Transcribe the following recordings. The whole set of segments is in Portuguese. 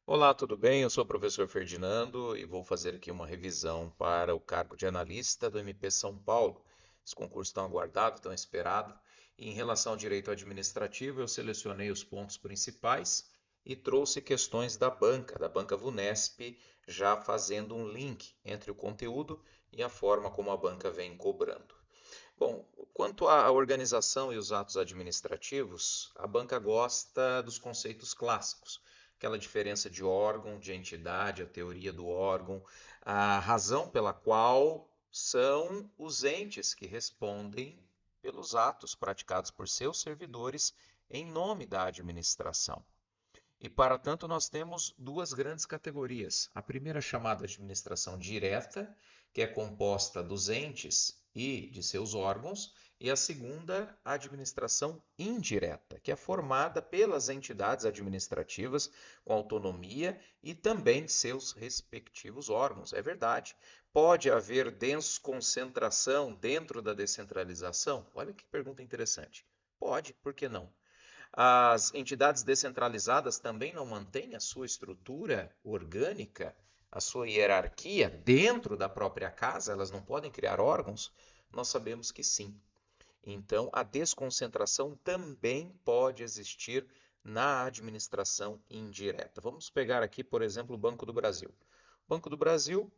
Olá, tudo bem? Eu sou o professor Ferdinando e vou fazer aqui uma revisão para o cargo de analista do MP São Paulo. Esse concurso tão aguardado, tão esperado. E em relação ao direito administrativo, eu selecionei os pontos principais e trouxe questões da banca Vunesp, já fazendo um link entre o conteúdo e a forma como a banca vem cobrando. Bom, quanto à organização e os atos administrativos, a banca gosta dos conceitos clássicos, aquela diferença de órgão, de entidade, a teoria do órgão, a razão pela qual são os entes que respondem pelos atos praticados por seus servidores em nome da administração. E, para tanto, nós temos duas grandes categorias. A primeira chamada administração direta, que é composta dos entes e de seus órgãos, e a segunda, a administração indireta, que é formada pelas entidades administrativas com autonomia e também seus respectivos órgãos. É verdade. Pode haver desconcentração dentro da descentralização? Olha que pergunta interessante. Pode, por que não? As entidades descentralizadas também não mantêm a sua estrutura orgânica, a sua hierarquia dentro da própria casa, elas não podem criar órgãos? Nós sabemos que sim. Então, a desconcentração também pode existir na administração indireta. Vamos pegar aqui, por exemplo, o Banco do Brasil. O Banco do Brasil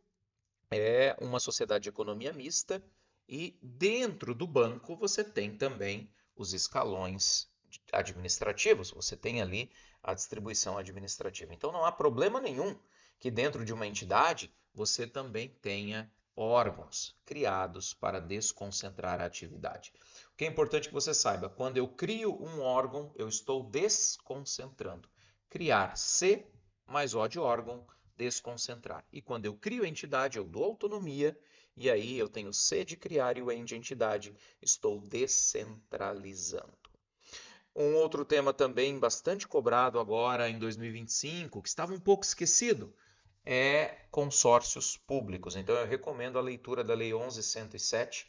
é uma sociedade de economia mista e dentro do banco você tem também os escalões administrativos, você tem ali a distribuição administrativa. Então não há problema nenhum que dentro de uma entidade você também tenha órgãos criados para desconcentrar a atividade. O que é importante que você saiba, quando eu crio um órgão, eu estou desconcentrando. Criar C mais O de órgão, desconcentrar. E quando eu crio a entidade, eu dou autonomia, e aí eu tenho C de criar e o N de entidade, estou descentralizando. Um outro tema também bastante cobrado agora em 2025, que estava um pouco esquecido, é consórcios públicos. Então eu recomendo a leitura da Lei 11.107,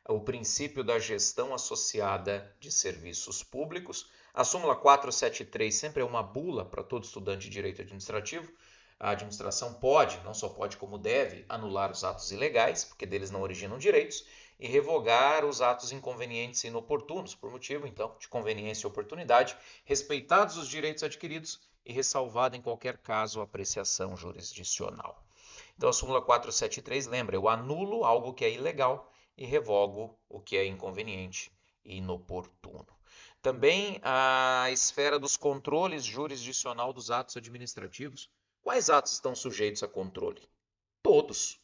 o princípio da gestão associada de serviços públicos. A súmula 473 sempre é uma bula para todo estudante de direito administrativo. A administração pode, não só pode como deve, anular os atos ilegais, porque deles não originam direitos, e revogar os atos inconvenientes e inoportunos, por motivo, então, de conveniência e oportunidade, respeitados os direitos adquiridos e ressalvada em qualquer caso a apreciação jurisdicional. Então a súmula 473 lembra, eu anulo algo que é ilegal e revogo o que é inconveniente e inoportuno. Também a esfera dos controles jurisdicional dos atos administrativos. Quais atos estão sujeitos a controle? Todos,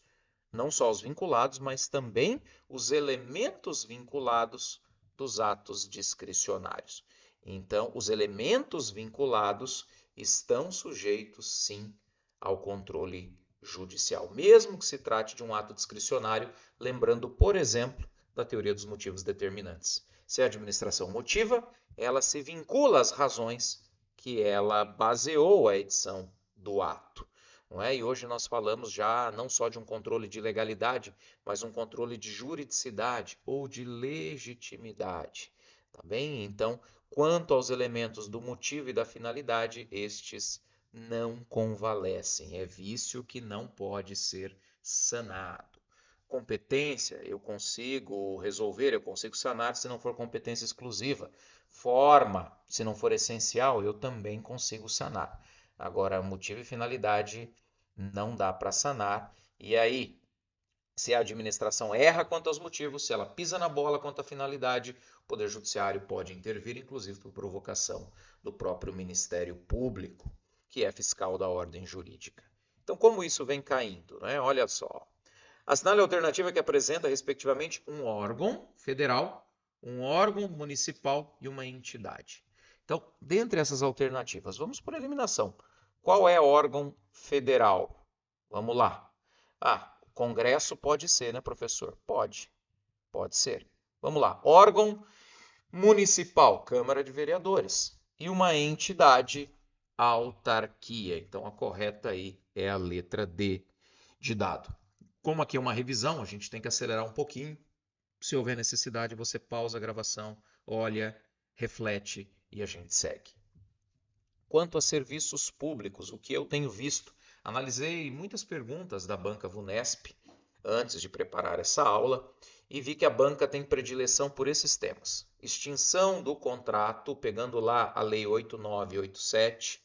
não só os vinculados, mas também os elementos vinculados dos atos discricionários. Então, os elementos vinculados estão sujeitos, sim, ao controle judicial, mesmo que se trate de um ato discricionário, lembrando, por exemplo, da teoria dos motivos determinantes. Se a administração motiva, ela se vincula às razões que ela baseou a edição do ato. Não é? E hoje nós falamos já não só de um controle de legalidade, mas um controle de juridicidade ou de legitimidade. Tá bem? Então, quanto aos elementos do motivo e da finalidade, estes não convalescem. É vício que não pode ser sanado. Competência, eu consigo resolver, eu consigo sanar se não for competência exclusiva. Forma, se não for essencial, eu também consigo sanar. Agora, motivo e finalidade não dá para sanar. E aí, se a administração erra quanto aos motivos, se ela pisa na bola quanto à finalidade, o Poder Judiciário pode intervir, inclusive por provocação do próprio Ministério Público, que é fiscal da ordem jurídica. Então, como isso vem caindo? Né? Olha só. Assinale a alternativa que apresenta, respectivamente, um órgão federal, um órgão municipal e uma entidade. Então, dentre essas alternativas, vamos por eliminação. Qual é órgão federal? Vamos lá. Ah, Congresso pode ser, né, professor? Pode ser. Vamos lá. Órgão municipal, Câmara de Vereadores. E uma entidade, autarquia. Então a correta aí é a letra D de dado. Como aqui é uma revisão, a gente tem que acelerar um pouquinho. Se houver necessidade, você pausa a gravação, olha, reflete e a gente segue. Quanto a serviços públicos, o que eu tenho visto, analisei muitas perguntas da banca Vunesp antes de preparar essa aula e vi que a banca tem predileção por esses temas. Extinção do contrato, pegando lá a Lei 8987,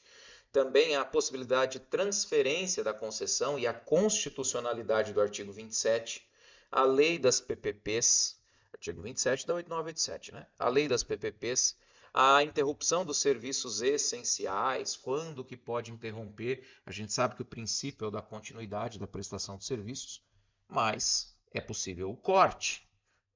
também a possibilidade de transferência da concessão e a constitucionalidade do artigo 27, a lei das PPPs, artigo 27 da 8987, né? A lei das PPPs, a interrupção dos serviços essenciais, quando que pode interromper? A gente sabe que o princípio é o da continuidade da prestação de serviços, mas é possível o corte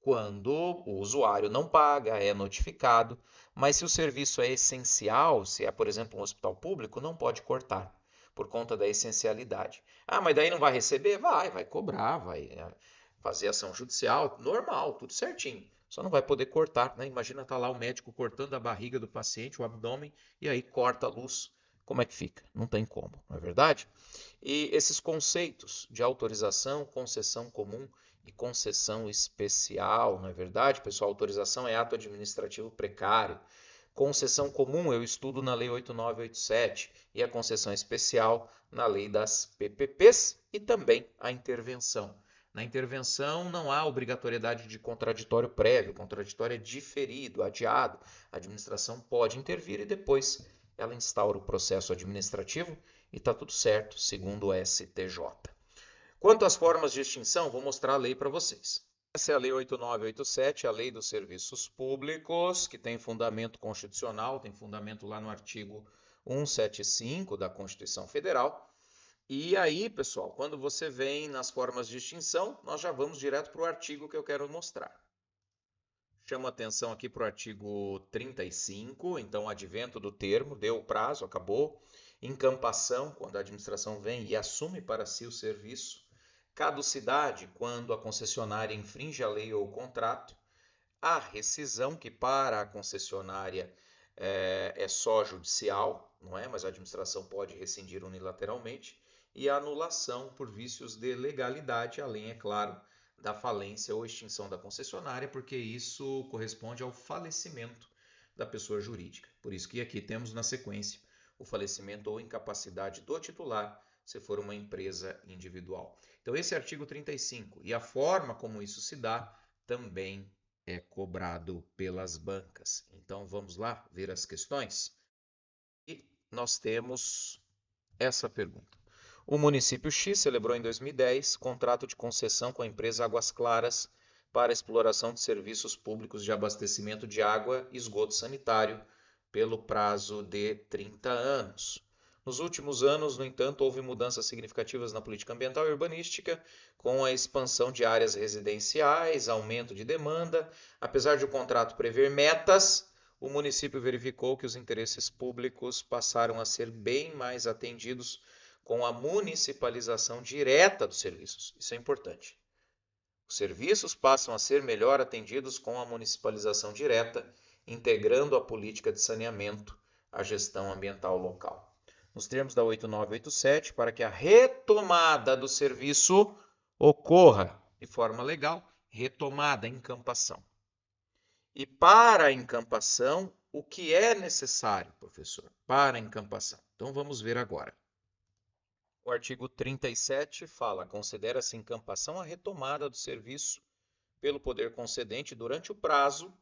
quando o usuário não paga, é notificado, mas se o serviço é essencial, se é, por exemplo, um hospital público, não pode cortar, por conta da essencialidade. Ah, mas daí não vai receber? Vai cobrar, vai fazer ação judicial, normal, tudo certinho. Só não vai poder cortar, né? Imagina estar lá o médico cortando a barriga do paciente, o abdômen, e aí corta a luz. Como é que fica? Não tem como, não é verdade? E esses conceitos de autorização, concessão comum e concessão especial, não é verdade, pessoal? Autorização é ato administrativo precário. Concessão comum eu estudo na Lei 8987 e a concessão especial na Lei das PPPs e também a intervenção. Na intervenção não há obrigatoriedade de contraditório prévio, o contraditório é diferido, adiado. A administração pode intervir e depois ela instaura o processo administrativo e está tudo certo, segundo o STJ. Quanto às formas de extinção, vou mostrar a lei para vocês. Essa é a Lei 8987, a Lei dos Serviços Públicos, que tem fundamento constitucional, tem fundamento lá no artigo 175 da Constituição Federal. E aí, pessoal, quando você vem nas formas de extinção, nós já vamos direto para o artigo que eu quero mostrar. Chamo a atenção aqui para o artigo 35, então, advento do termo, deu o prazo, acabou. Encampação, quando a administração vem e assume para si o serviço. Caducidade, quando a concessionária infringe a lei ou o contrato. A rescisão, que para a concessionária é só judicial, não é? Mas a administração pode rescindir unilateralmente. E a anulação por vícios de legalidade, além, é claro, da falência ou extinção da concessionária, porque isso corresponde ao falecimento da pessoa jurídica. Por isso que aqui temos na sequência o falecimento ou incapacidade do titular, se for uma empresa individual. Então, esse é o artigo 35 e a forma como isso se dá também é cobrado pelas bancas. Então, vamos lá ver as questões? E nós temos essa pergunta. O município X celebrou em 2010 contrato de concessão com a empresa Águas Claras para exploração de serviços públicos de abastecimento de água e esgoto sanitário pelo prazo de 30 anos. Nos últimos anos, no entanto, houve mudanças significativas na política ambiental e urbanística, com a expansão de áreas residenciais, aumento de demanda. Apesar de o contrato prever metas, o município verificou que os interesses públicos passaram a ser bem mais atendidos com a municipalização direta dos serviços. Isso é importante. Os serviços passam a ser melhor atendidos com a municipalização direta, integrando a política de saneamento à gestão ambiental local. Nos termos da 8987, para que a retomada do serviço ocorra de forma legal, retomada, encampação. E para a encampação, o que é necessário, professor? Para a encampação. Então vamos ver agora. O artigo 37 fala: considera-se encampação a retomada do serviço pelo poder concedente durante o prazo,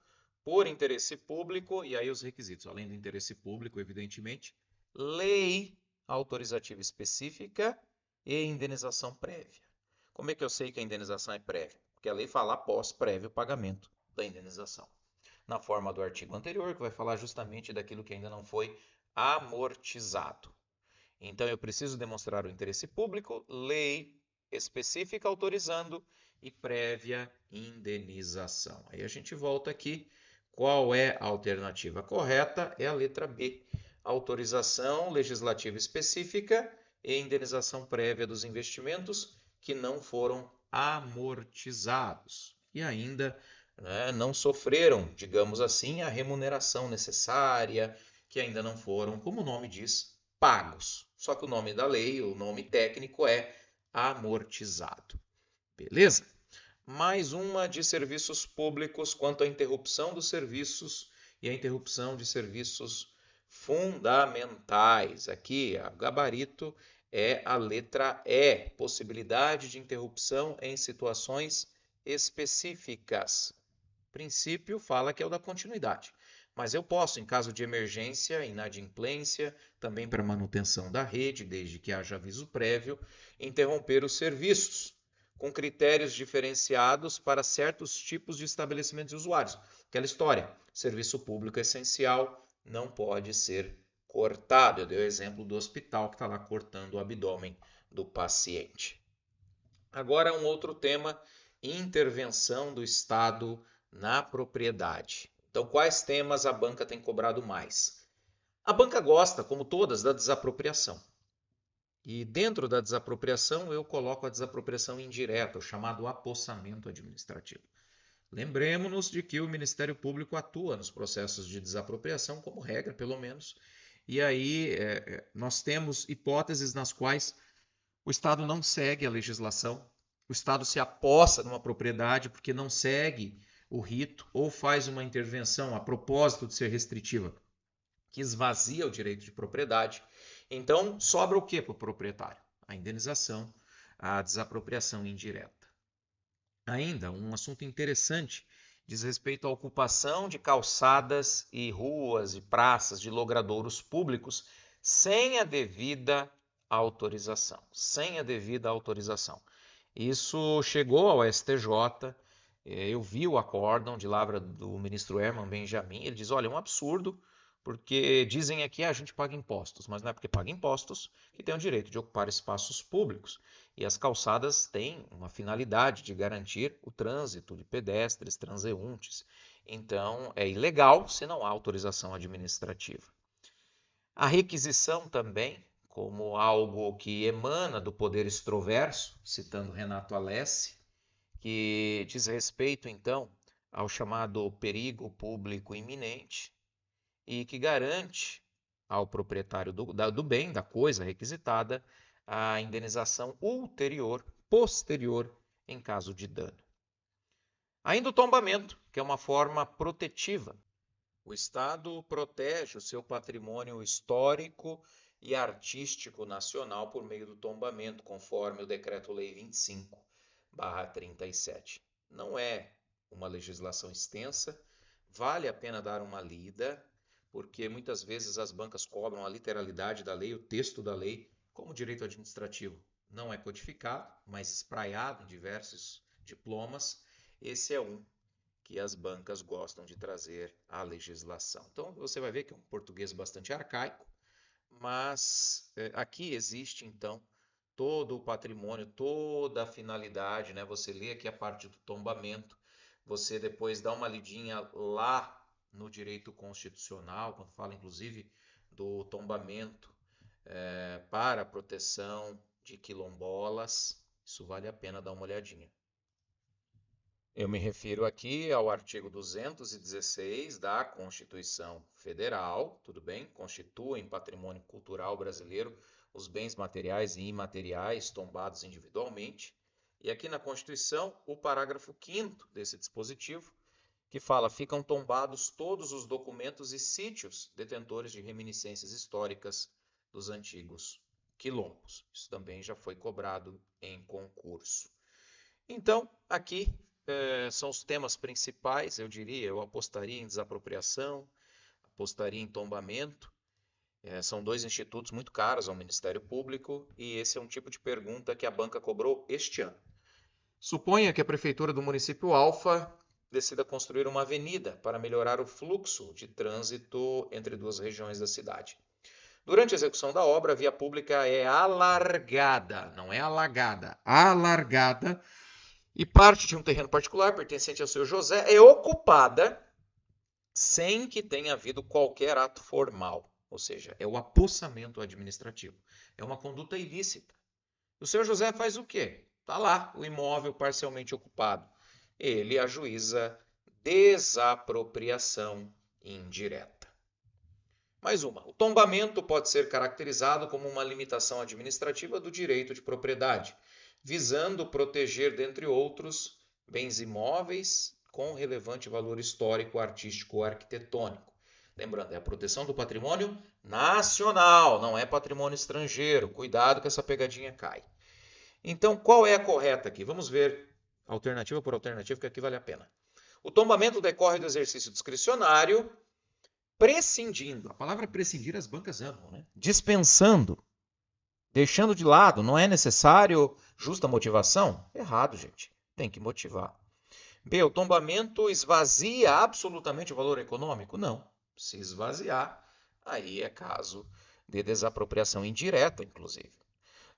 por interesse público, e aí os requisitos, além do interesse público, evidentemente, lei autorizativa específica e indenização prévia. Como é que eu sei que a indenização é prévia? Porque a lei fala após prévio pagamento da indenização. Na forma do artigo anterior, que vai falar justamente daquilo que ainda não foi amortizado. Então, eu preciso demonstrar o interesse público, lei específica autorizando e prévia indenização. Aí a gente volta aqui. Qual é a alternativa correta? É a letra B. Autorização legislativa específica e indenização prévia dos investimentos que não foram amortizados e ainda não sofreram, digamos assim, a remuneração necessária, que ainda não foram, como o nome diz, pagos. Só que o nome da lei, o nome técnico é amortizado. Beleza? Mais uma de serviços públicos quanto à interrupção dos serviços e a interrupção de serviços fundamentais. Aqui, o gabarito é a letra E, possibilidade de interrupção em situações específicas. O princípio fala que é o da continuidade, mas eu posso, em caso de emergência, inadimplência, também para manutenção da rede, desde que haja aviso prévio, interromper os serviços, com critérios diferenciados para certos tipos de estabelecimentos e usuários. Aquela história, serviço público essencial não pode ser cortado. Eu dei o exemplo do hospital que está lá cortando o abdômen do paciente. Agora, um outro tema, intervenção do Estado na propriedade. Então, quais temas a banca tem cobrado mais? A banca gosta, como todas, da desapropriação. E dentro da desapropriação, eu coloco a desapropriação indireta, o chamado apossamento administrativo. Lembremos-nos de que o Ministério Público atua nos processos de desapropriação, como regra, pelo menos, e aí nós temos hipóteses nas quais o Estado não segue a legislação, o Estado se apossa numa propriedade porque não segue o rito ou faz uma intervenção a propósito de ser restritiva, que esvazia o direito de propriedade. Então, sobra o que para o proprietário? A indenização, a desapropriação indireta. Ainda, um assunto interessante diz respeito à ocupação de calçadas e ruas e praças de logradouros públicos sem a devida autorização. Sem a devida autorização. Isso chegou ao STJ, eu vi o acórdão de lavra do ministro Herman Benjamin, ele diz, olha, é um absurdo, porque dizem aqui a gente paga impostos, mas não é porque paga impostos que tem o direito de ocupar espaços públicos. E as calçadas têm uma finalidade de garantir o trânsito de pedestres, transeuntes. Então, é ilegal se não há autorização administrativa. A requisição também, como algo que emana do poder extroverso, citando Renato Alessi, que diz respeito, então, ao chamado perigo público iminente, e que garante ao proprietário do bem, da coisa requisitada, a indenização posterior, em caso de dano. Ainda o tombamento, que é uma forma protetiva. O Estado protege o seu patrimônio histórico e artístico nacional por meio do tombamento, conforme o Decreto-Lei 25/37. Não é uma legislação extensa, vale a pena dar uma lida, porque muitas vezes as bancas cobram a literalidade da lei, o texto da lei, como direito administrativo. Não é codificado, mas espraiado em diversos diplomas. Esse é um que as bancas gostam de trazer à legislação. Então, você vai ver que é um português bastante arcaico, mas aqui existe, então, todo o patrimônio, toda a finalidade, né? Você lê aqui a parte do tombamento, você depois dá uma lidinha lá no direito constitucional, quando fala inclusive do tombamento para a proteção de quilombolas, isso vale a pena dar uma olhadinha. Eu me refiro aqui ao artigo 216 da Constituição Federal, tudo bem? Constituem patrimônio cultural brasileiro os bens materiais e imateriais tombados individualmente. E aqui na Constituição, o parágrafo 5º desse dispositivo, que fala, ficam tombados todos os documentos e sítios detentores de reminiscências históricas dos antigos quilombos. Isso também já foi cobrado em concurso. Então, aqui são os temas principais, eu diria, eu apostaria em desapropriação, apostaria em tombamento. São dois institutos muito caros ao Ministério Público e esse é um tipo de pergunta que a banca cobrou este ano. Suponha que a prefeitura do município Alfa decida construir uma avenida para melhorar o fluxo de trânsito entre duas regiões da cidade. Durante a execução da obra, a via pública é alargada, não é alagada, alargada, e parte de um terreno particular pertencente ao seu José é ocupada sem que tenha havido qualquer ato formal, ou seja, é o apossamento administrativo. É uma conduta ilícita. O seu José faz o quê? Está lá o imóvel parcialmente ocupado. Ele ajuiza desapropriação indireta. Mais uma. O tombamento pode ser caracterizado como uma limitação administrativa do direito de propriedade, visando proteger, dentre outros, bens imóveis com relevante valor histórico, artístico ou arquitetônico. Lembrando, é a proteção do patrimônio nacional, não é patrimônio estrangeiro. Cuidado que essa pegadinha cai. Então, qual é a correta aqui? Vamos ver alternativa por alternativa, que aqui vale a pena. O tombamento decorre do exercício discricionário, prescindindo. A palavra prescindir as bancas amam, né? Dispensando, deixando de lado, não é necessário justa motivação? Errado, gente. Tem que motivar. B. O tombamento esvazia absolutamente o valor econômico? Não. Se esvaziar, aí é caso de desapropriação indireta, inclusive.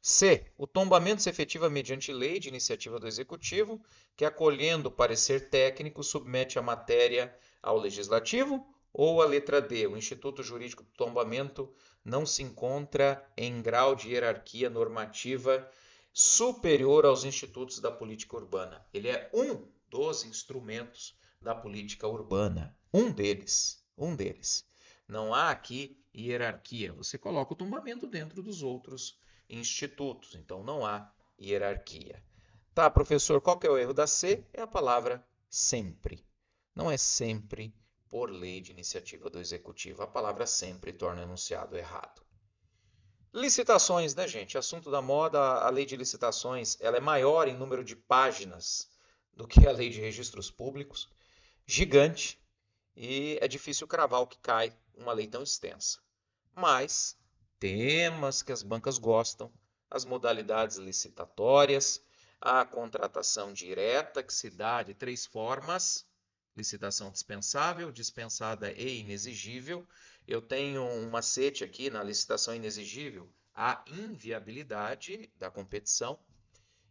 C. O tombamento se efetiva mediante lei de iniciativa do Executivo, que, acolhendo parecer técnico, submete a matéria ao Legislativo. Ou a letra D. O Instituto Jurídico do Tombamento não se encontra em grau de hierarquia normativa superior aos institutos da política urbana. Ele é um dos instrumentos da política urbana. Um deles. Não há aqui hierarquia. Você coloca o tombamento dentro dos outros institutos, então não há hierarquia. Tá, professor, qual que é o erro da C? É a palavra sempre. Não é sempre por lei de iniciativa do Executivo. A palavra sempre torna o enunciado errado. Licitações, né, gente? Assunto da moda, a lei de licitações, ela é maior em número de páginas do que a lei de registros públicos, gigante, e é difícil cravar o que cai uma lei tão extensa. Mas temas que as bancas gostam, as modalidades licitatórias, a contratação direta, que se dá de 3 formas: licitação dispensável, dispensada e inexigível. Eu tenho um macete aqui na licitação inexigível, a inviabilidade da competição,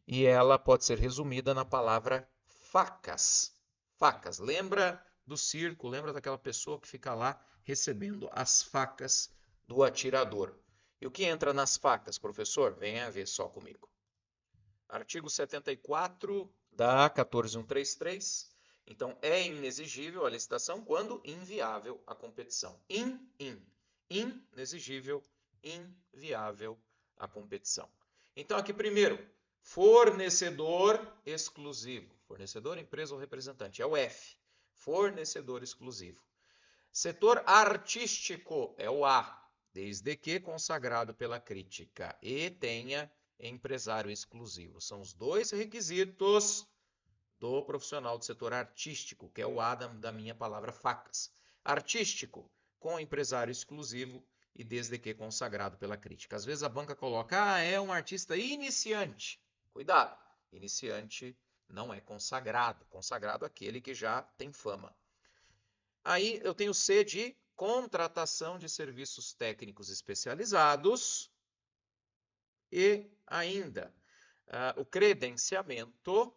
e ela pode ser resumida na palavra facas. Facas. Lembra do circo? Lembra daquela pessoa que fica lá recebendo as facas do atirador? E o que entra nas facas, professor? Venha ver só comigo. Artigo 74 da 14133. Então, é inexigível a licitação quando inviável a competição. Inexigível, inviável a competição. Então, aqui primeiro, fornecedor exclusivo. Fornecedor, empresa ou representante. É o F. Fornecedor exclusivo. Setor artístico é o A, desde que consagrado pela crítica e tenha empresário exclusivo. São os dois requisitos do profissional do setor artístico, que é o A da minha palavra facas. Artístico, com empresário exclusivo e desde que consagrado pela crítica. Às vezes a banca coloca, é um artista iniciante. Cuidado, iniciante não é consagrado. Consagrado é aquele que já tem fama. Aí eu tenho C de contratação de serviços técnicos especializados e ainda o credenciamento,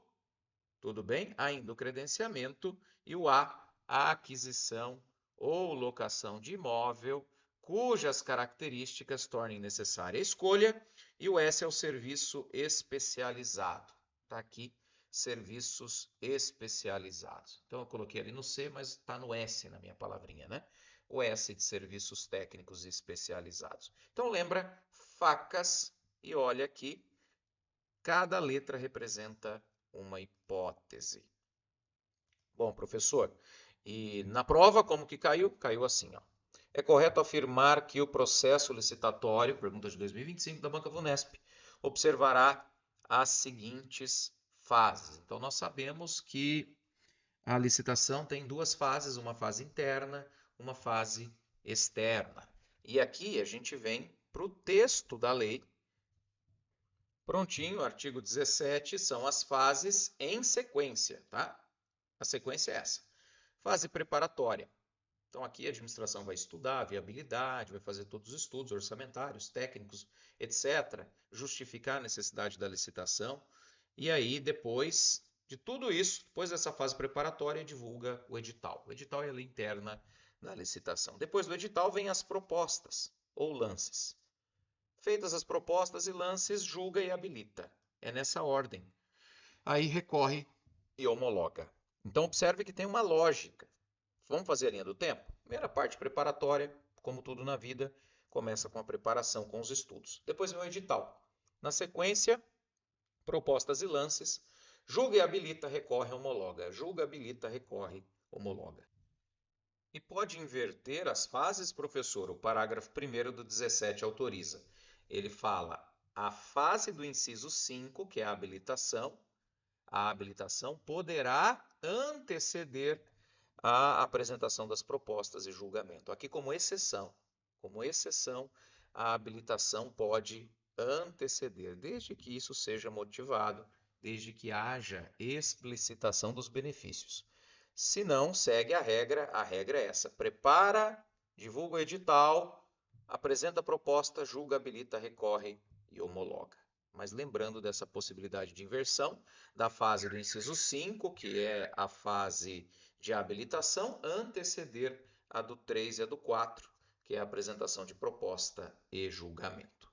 tudo bem? Ainda o credenciamento e o A aquisição ou locação de imóvel cujas características tornem necessária a escolha, e o S é o serviço especializado. Está aqui, serviços especializados. Então eu coloquei ali no C, mas está no S na minha palavrinha, né? O S de serviços técnicos especializados. Então lembra facas e olha aqui, cada letra representa uma hipótese. Bom, professor, e na prova como que caiu? Caiu assim, ó. É correto afirmar que o processo licitatório, pergunta de 2025 da Banca Vunesp, observará as seguintes fases. Então, nós sabemos que a licitação tem 2 fases, uma fase interna, uma fase externa. E aqui a gente vem para o texto da lei. Prontinho, artigo 17, são as fases em sequência, tá? A sequência é essa. Fase preparatória. Então, aqui a administração vai estudar a viabilidade, vai fazer todos os estudos orçamentários, técnicos, etc., justificar a necessidade da licitação, e aí, depois de tudo isso, depois dessa fase preparatória, divulga o edital. O edital é a lei interna da licitação. Depois do edital, vem as propostas ou lances. Feitas as propostas e lances, julga e habilita. É nessa ordem. Aí recorre e homologa. Então, observe que tem uma lógica. Vamos fazer a linha do tempo? Primeira parte preparatória, como tudo na vida, começa com a preparação, com os estudos. Depois vem o edital. Na sequência, propostas e lances. Julga e habilita, recorre, homologa. Julga, habilita, recorre, homologa. E pode inverter as fases, professor. O parágrafo 1º do 17 autoriza. Ele fala a fase do inciso 5, que é a habilitação poderá anteceder a apresentação das propostas e julgamento. Aqui como exceção, a habilitação pode anteceder, desde que isso seja motivado, desde que haja explicitação dos benefícios. Se não, segue a regra é essa: prepara, divulga o edital, apresenta a proposta, julga, habilita, recorre e homologa. Mas lembrando dessa possibilidade de inversão da fase do inciso 5, que é a fase de habilitação, anteceder a do 3 e a do 4, que é a apresentação de proposta e julgamento.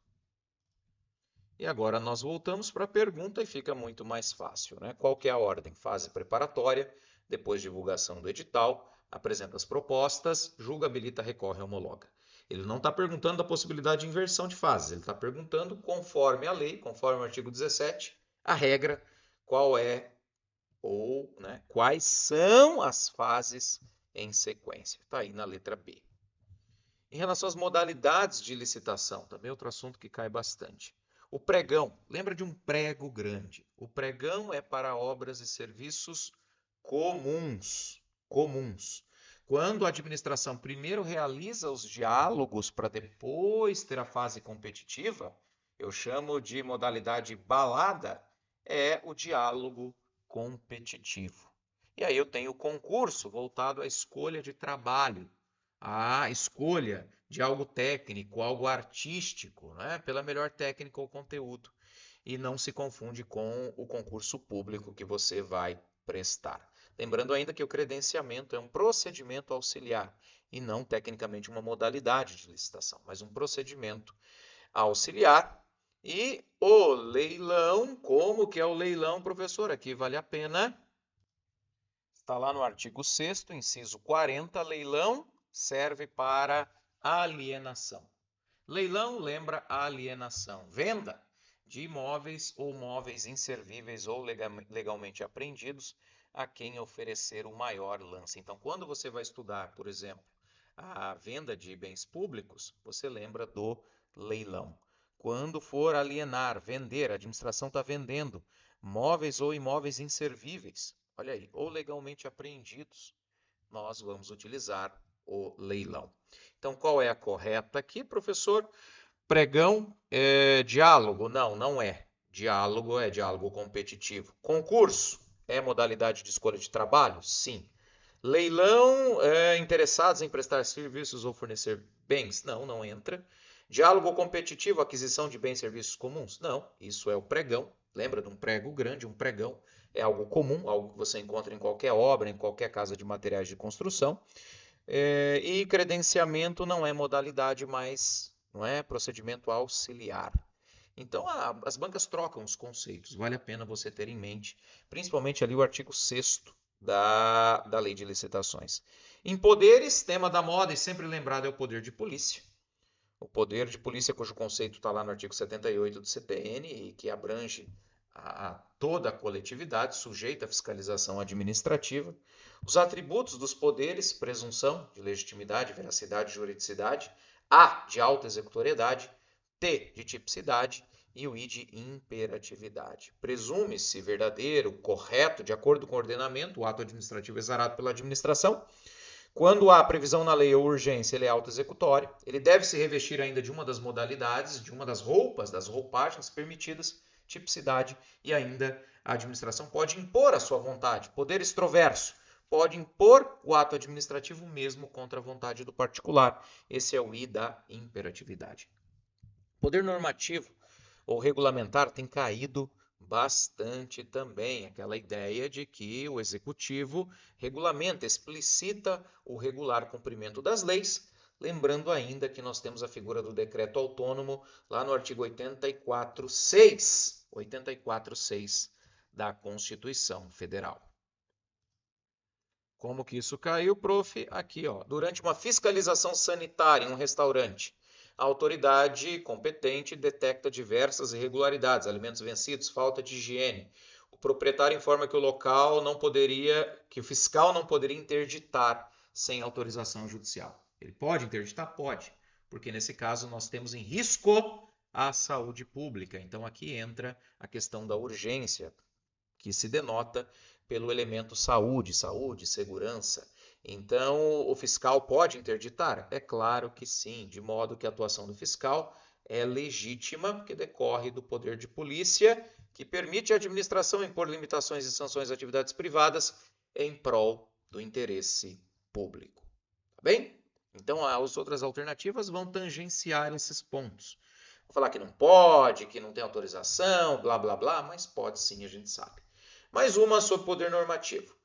E agora nós voltamos para a pergunta e fica muito mais fácil, né? Qual que é a ordem? Fase preparatória, depois divulgação do edital, apresenta as propostas, julga, habilita, recorre, homologa. Ele não está perguntando da possibilidade de inversão de fases, ele está perguntando, conforme a lei, conforme o artigo 17, a regra, qual é ou, né, quais são as fases em sequência. Está aí na letra B. Em relação às modalidades de licitação, também outro assunto que cai bastante. O pregão, lembra de um prego grande? O pregão é para obras e serviços comuns. Quando a administração primeiro realiza os diálogos para depois ter a fase competitiva, eu chamo de modalidade balada, é o diálogo competitivo. E aí eu tenho o concurso voltado à escolha de trabalho, à escolha de algo técnico, algo artístico, né? Pela melhor técnica ou conteúdo. E não se confunde com o concurso público que você vai prestar. Lembrando ainda que o credenciamento é um procedimento auxiliar e não tecnicamente uma modalidade de licitação, mas um procedimento auxiliar. E o leilão, como que é o leilão, professor? Aqui vale a pena. Está lá no artigo 6º, inciso 40, leilão serve para alienação. Leilão lembra alienação. Venda de imóveis ou móveis inservíveis ou legalmente apreendidos a quem oferecer o maior lance. Então, quando você vai estudar, por exemplo, a venda de bens públicos, você lembra do leilão. Quando for alienar, vender, a administração está vendendo móveis ou imóveis inservíveis, olha aí, ou legalmente apreendidos, nós vamos utilizar o leilão. Então, qual é a correta aqui, professor? Pregão é diálogo? Não, não é. Diálogo é diálogo competitivo. Concurso é modalidade de escolha de trabalho? Sim. Leilão é interessados em prestar serviços ou fornecer bens? Não, não entra. Diálogo competitivo, aquisição de bens e serviços comuns? Não, isso é o pregão. Lembra de um prego grande? Um pregão é algo comum, algo que você encontra em qualquer obra, em qualquer casa de materiais de construção. E credenciamento não é modalidade, mas não é procedimento auxiliar. Então, as bancas trocam os conceitos, vale a pena você ter em mente, principalmente ali o artigo 6º da Lei de Licitações. Em poderes, tema da moda e sempre lembrado é o poder de polícia. O poder de polícia, cujo conceito está lá no artigo 78 do CTN e que abrange toda a coletividade, sujeita à fiscalização administrativa. Os atributos dos poderes, presunção de legitimidade, veracidade e juridicidade. A, de auto-executoriedade. T, de tipicidade. E o I, de imperatividade. Presume-se verdadeiro, correto, de acordo com o ordenamento, o ato administrativo exarado pela administração. Quando há previsão na lei ou urgência, ele é auto-executório. Ele deve se revestir ainda de uma das modalidades, de uma das roupas, das roupagens permitidas, tipicidade, e ainda a administração pode impor a sua vontade. Poder extroverso pode impor o ato administrativo mesmo contra a vontade do particular. Esse é o I da imperatividade. Poder normativo ou regulamentar tem caído bastante também, aquela ideia de que o executivo regulamenta, explicita o regular cumprimento das leis, lembrando ainda que nós temos a figura do decreto autônomo lá no artigo 84.6 da Constituição Federal. Como que isso caiu, prof? Aqui, ó, durante uma fiscalização sanitária em um restaurante, a autoridade competente detecta diversas irregularidades, alimentos vencidos, falta de higiene. O proprietário informa que o fiscal não poderia interditar sem autorização judicial. Ele pode interditar? Pode, porque nesse caso nós temos em risco a saúde pública. Então aqui entra a questão da urgência, que se denota pelo elemento saúde, segurança. Então, o fiscal pode interditar? É claro que sim, de modo que a atuação do fiscal é legítima, porque decorre do poder de polícia, que permite à administração impor limitações e sanções às atividades privadas em prol do interesse público. Tá bem? Então, as outras alternativas vão tangenciar esses pontos. Vou falar que não pode, que não tem autorização, blá blá blá, mas pode sim, a gente sabe. Mais uma sobre poder normativo.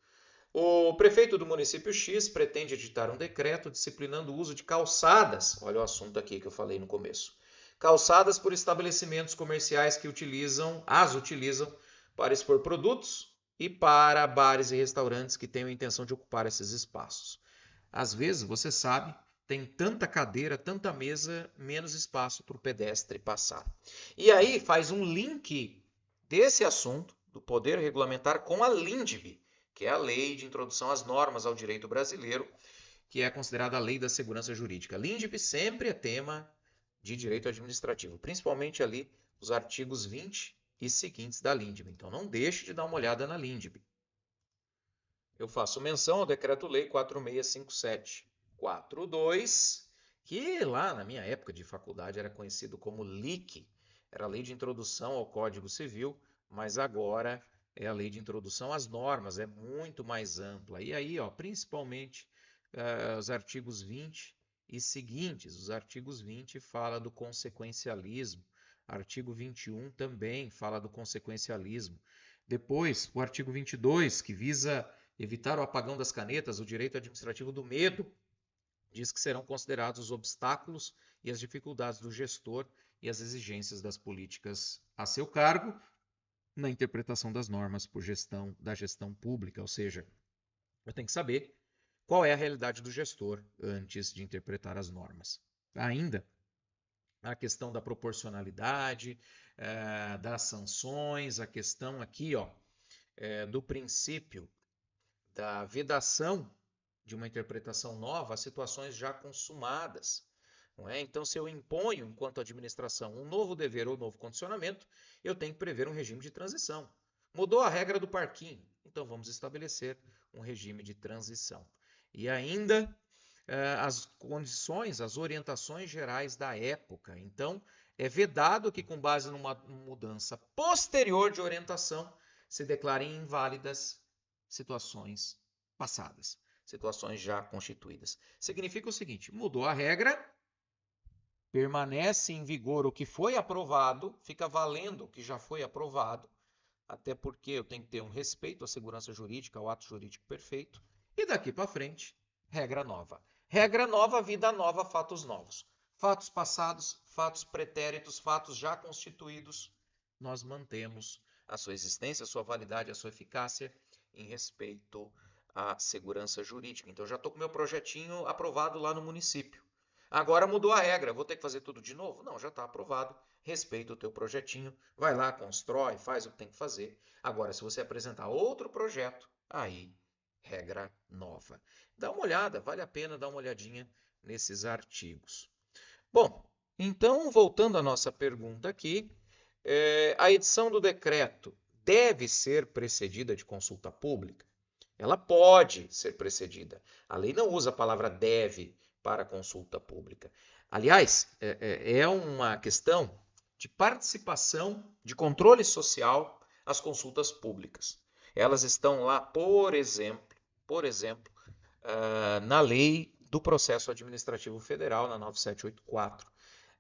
O prefeito do município X pretende editar um decreto disciplinando o uso de calçadas. Olha o assunto aqui que eu falei no começo. Calçadas por estabelecimentos comerciais que utilizam para expor produtos e para bares e restaurantes que tenham a intenção de ocupar esses espaços. Às vezes, você sabe, tem tanta cadeira, tanta mesa, menos espaço para o pedestre passar. E aí faz um link desse assunto, do poder regulamentar, com a LINDB, que é a Lei de Introdução às Normas ao Direito Brasileiro, que é considerada a Lei da Segurança Jurídica. A LINDB sempre é tema de direito administrativo, principalmente ali os artigos 20 e seguintes da LINDB. Então não deixe de dar uma olhada na LINDB. Eu faço menção ao Decreto-Lei 4657/42, que lá na minha época de faculdade era conhecido como LIC, era a Lei de Introdução ao Código Civil, mas agora é a Lei de Introdução às Normas, é muito mais ampla. E aí, principalmente os artigos 20 e seguintes. Os artigos 20 fala do consequencialismo, artigo 21 também fala do consequencialismo. Depois, o artigo 22, que visa evitar o apagão das canetas, o direito administrativo do medo, diz que serão considerados os obstáculos e as dificuldades do gestor e as exigências das políticas a seu cargo na interpretação das normas da gestão pública, ou seja, eu tenho que saber qual é a realidade do gestor antes de interpretar as normas. Ainda a questão da proporcionalidade, das sanções, a questão aqui do princípio da vedação de uma interpretação nova a situações já consumadas. Não é? Então, se eu imponho, enquanto administração, um novo dever ou novo condicionamento, eu tenho que prever um regime de transição. Mudou a regra do parquinho, então vamos estabelecer um regime de transição. E ainda as condições, as orientações gerais da época. Então, é vedado que, com base numa mudança posterior de orientação, se declarem inválidas situações passadas, situações já constituídas. Significa o seguinte: mudou a regra, permanece em vigor o que foi aprovado, fica valendo o que já foi aprovado, até porque eu tenho que ter um respeito à segurança jurídica, ao ato jurídico perfeito, e daqui para frente, regra nova. Regra nova, vida nova, fatos novos. Fatos passados, fatos pretéritos, fatos já constituídos, nós mantemos a sua existência, a sua validade, a sua eficácia em respeito à segurança jurídica. Então, já estou com meu projetinho aprovado lá no município. Agora mudou a regra, vou ter que fazer tudo de novo? Não, já está aprovado. Respeita o teu projetinho, vai lá, constrói, faz o que tem que fazer. Agora, se você apresentar outro projeto, aí, regra nova. Dá uma olhada, vale a pena dar uma olhadinha nesses artigos. Bom, então, voltando à nossa pergunta aqui, a edição do decreto deve ser precedida de consulta pública? Ela pode ser precedida. A lei não usa a palavra deve para consulta pública. Aliás, é uma questão de participação, de controle social às consultas públicas. Elas estão lá, por exemplo, na Lei do Processo Administrativo Federal, na 9784.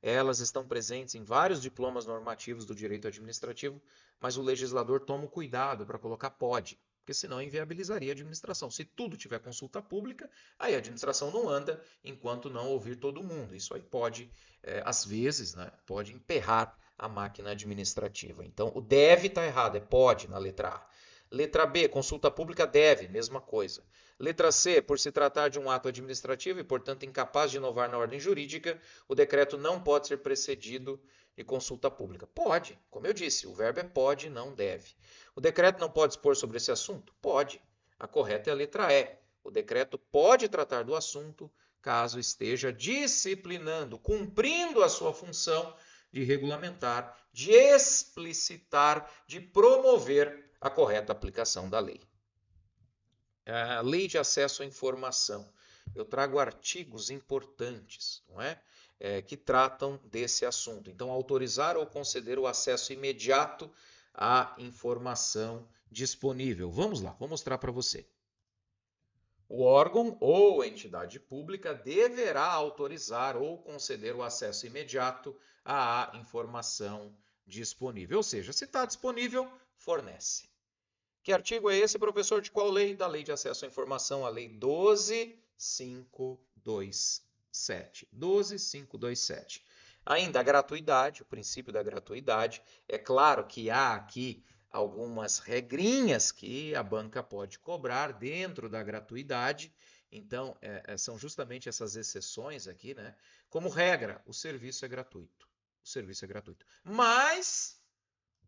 Elas estão presentes em vários diplomas normativos do direito administrativo, mas o legislador toma o cuidado para colocar pode, porque senão inviabilizaria a administração. Se tudo tiver consulta pública, aí a administração não anda enquanto não ouvir todo mundo. Isso aí pode, às vezes, pode emperrar a máquina administrativa. Então, o deve está errado, é pode na letra A. Letra B, consulta pública deve, mesma coisa. Letra C, por se tratar de um ato administrativo e, portanto, incapaz de inovar na ordem jurídica, o decreto não pode ser precedido de consulta pública. Pode, como eu disse, o verbo é pode, não deve. O decreto não pode expor sobre esse assunto? Pode. A correta é a letra E. O decreto pode tratar do assunto caso esteja disciplinando, cumprindo a sua função de regulamentar, de explicitar, de promover a correta aplicação da lei. A lei de acesso à informação. Eu trago artigos importantes, não é? Que tratam desse assunto. Então, autorizar ou conceder o acesso imediato à informação disponível. Vamos lá, vou mostrar para você. O órgão ou entidade pública deverá autorizar ou conceder o acesso imediato à informação disponível. Ou seja, se está disponível, fornece. Que artigo é esse, professor? De qual lei? Da Lei de Acesso à Informação, a Lei 12.527. 12.527. Ainda a gratuidade, o princípio da gratuidade. É claro que há aqui algumas regrinhas que a banca pode cobrar dentro da gratuidade. Então, são justamente essas exceções aqui, né? Como regra, o serviço é gratuito. O serviço é gratuito. Mas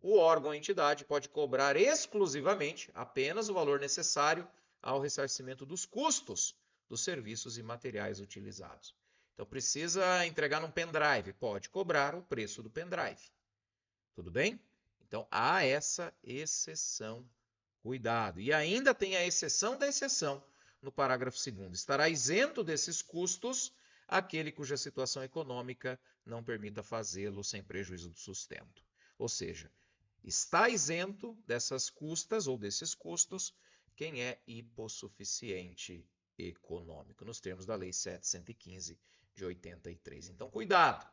o órgão ou entidade pode cobrar exclusivamente apenas o valor necessário ao ressarcimento dos custos dos serviços e materiais utilizados. Então, precisa entregar num pendrive, pode cobrar o preço do pendrive. Tudo bem? Então, há essa exceção. Cuidado. E ainda tem a exceção da exceção no parágrafo 2º. Estará isento desses custos aquele cuja situação econômica não permita fazê-lo sem prejuízo do sustento. Ou seja, está isento dessas custas ou desses custos quem é hipossuficiente econômico, nos termos da Lei 715 de 83. Então, cuidado.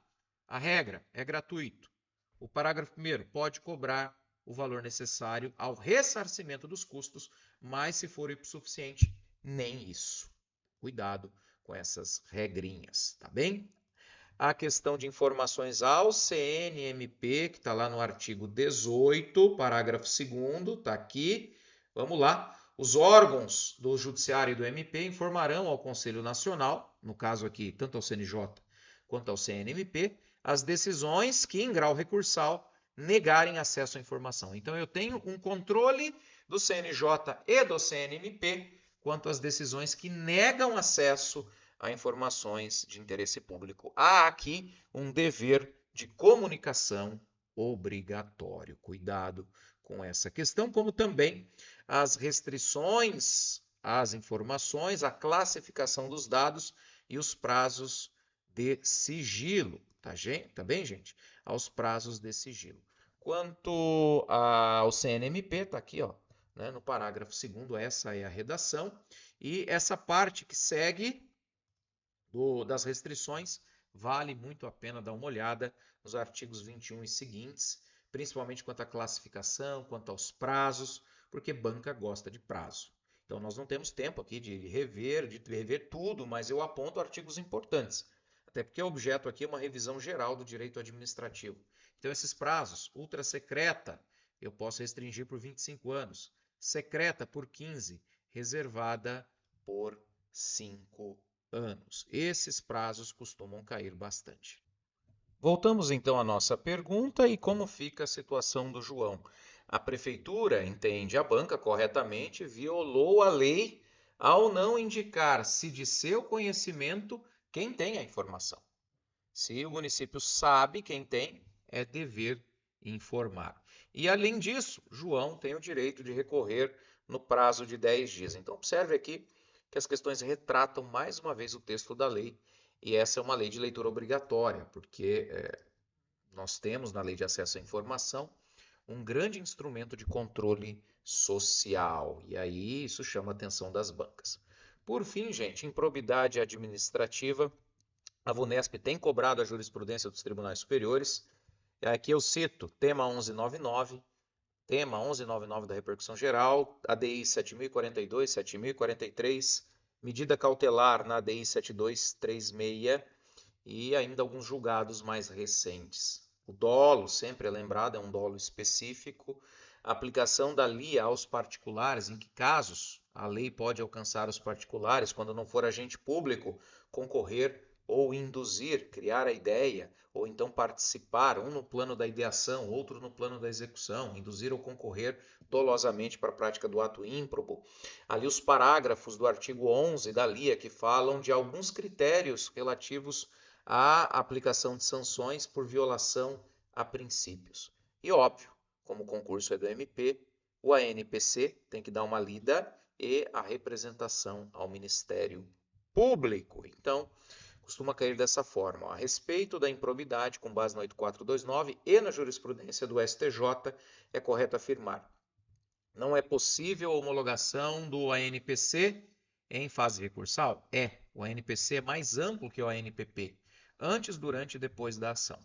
A regra é gratuito. O parágrafo 1º pode cobrar o valor necessário ao ressarcimento dos custos, mas se for hipossuficiente, nem isso. Cuidado com essas regrinhas, tá bem? A questão de informações ao CNMP, que está lá no artigo 18, parágrafo 2º, está aqui. Vamos lá. Os órgãos do Judiciário e do MP informarão ao Conselho Nacional, no caso aqui, tanto ao CNJ quanto ao CNMP, as decisões que, em grau recursal, negarem acesso à informação. Então, eu tenho um controle do CNJ e do CNMP quanto às decisões que negam acesso a informações de interesse público. Há aqui um dever de comunicação obrigatório. Cuidado com essa questão, como também as restrições às informações, a classificação dos dados e os prazos de sigilo. Tá bem, gente? Aos prazos de sigilo. Quanto ao CNMP, está aqui, ó, né, no parágrafo 2º, essa é a redação. E essa parte que segue das restrições, vale muito a pena dar uma olhada nos artigos 21 e seguintes, principalmente quanto à classificação, quanto aos prazos, porque banca gosta de prazo. Então, nós não temos tempo aqui de rever tudo, mas eu aponto artigos importantes, até porque o objeto aqui é uma revisão geral do direito administrativo. Então, esses prazos, ultra secreta, eu posso restringir por 25 anos, secreta por 15, reservada por 5 anos. Esses prazos costumam cair bastante. Voltamos então à nossa pergunta e como fica a situação do João. A prefeitura, entende a banca corretamente, violou a lei ao não indicar se de seu conhecimento quem tem a informação. Se o município sabe quem tem, é dever informar. E além disso, João tem o direito de recorrer no prazo de 10 dias. Então observe aqui que as questões retratam mais uma vez o texto da lei, e essa é uma lei de leitura obrigatória, porque nós temos na Lei de Acesso à Informação um grande instrumento de controle social, e aí isso chama a atenção das bancas. Por fim, gente, improbidade administrativa, a VUNESP tem cobrado a jurisprudência dos tribunais superiores. Aqui eu cito tema 1199, da repercussão geral, ADI 7042, 7043, medida cautelar na ADI 7236 e ainda alguns julgados mais recentes. O dolo, sempre é lembrado, é um dolo específico. A aplicação da LIA aos particulares, em que casos a lei pode alcançar os particulares, quando não for agente público, concorrer ou induzir, criar a ideia, ou então participar, um no plano da ideação, outro no plano da execução, induzir ou concorrer dolosamente para a prática do ato ímprobo. Ali os parágrafos do artigo 11 da LIA que falam de alguns critérios relativos à aplicação de sanções por violação a princípios. E óbvio, como o concurso é do MP, o ANPC tem que dar uma lida e a representação ao Ministério Público. Então, costuma cair dessa forma. A respeito da improbidade, com base no 8429 e na jurisprudência do STJ, é correto afirmar: não é possível a homologação do ANPC em fase recursal? O ANPC é mais amplo que o ANPP, antes, durante e depois da ação.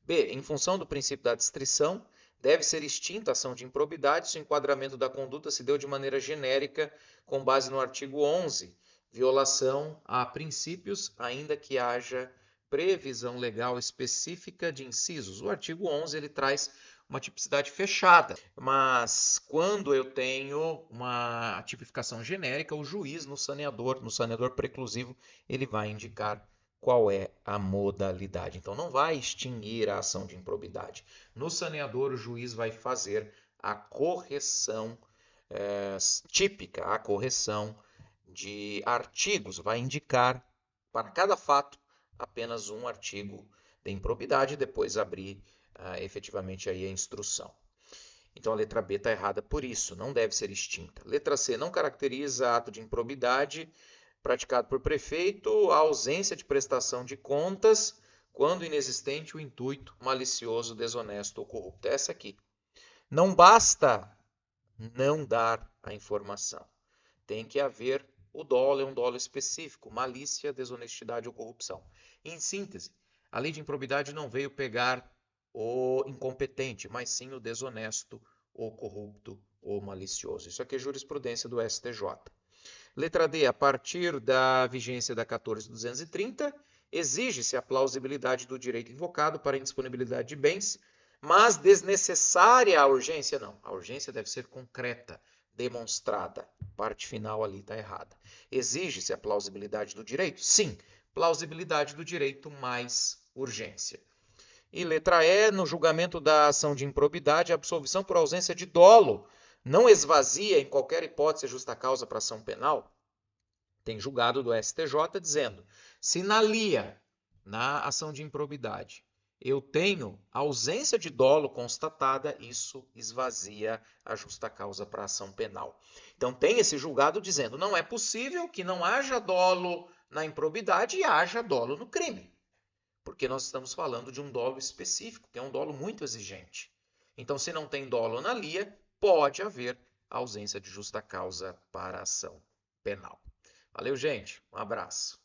B. Em função do princípio da distrição, deve ser extinta a ação de improbidade se o enquadramento da conduta se deu de maneira genérica, com base no artigo 11, violação a princípios, ainda que haja previsão legal específica de incisos. O artigo 11 ele traz uma tipicidade fechada, mas quando eu tenho uma tipificação genérica, o juiz no saneador preclusivo, ele vai indicar qual é a modalidade. Então, não vai extinguir a ação de improbidade. No saneador, o juiz vai fazer a correção típica, a correção de artigos, vai indicar para cada fato apenas um artigo de improbidade e depois abrir efetivamente aí a instrução. Então a letra B está errada por isso, não deve ser extinta. Letra C, não caracteriza ato de improbidade praticado por prefeito a ausência de prestação de contas quando inexistente o intuito malicioso, desonesto ou corrupto. Essa aqui. Não basta não dar a informação. Tem que haver o dolo, é um dolo específico, malícia, desonestidade ou corrupção. Em síntese, a lei de improbidade não veio pegar o incompetente, mas sim o desonesto, ou corrupto, ou malicioso. Isso aqui é jurisprudência do STJ. Letra D. A partir da vigência da 14.230, exige-se a plausibilidade do direito invocado para indisponibilidade de bens, mas desnecessária a urgência não. A urgência deve ser concreta, demonstrada. Parte final ali está errada. Exige-se a plausibilidade do direito? Sim. Plausibilidade do direito mais urgência. E letra E, no julgamento da ação de improbidade, a absolvição por ausência de dolo não esvazia em qualquer hipótese a justa causa para ação penal? Tem julgado do STJ dizendo, se na LIA, na ação de improbidade, eu tenho ausência de dolo constatada, isso esvazia a justa causa para ação penal. Então tem esse julgado dizendo, não é possível que não haja dolo na improbidade e haja dolo no crime. Porque nós estamos falando de um dolo específico, que é um dolo muito exigente. Então, se não tem dolo na LIA, pode haver ausência de justa causa para ação penal. Valeu, gente. Um abraço.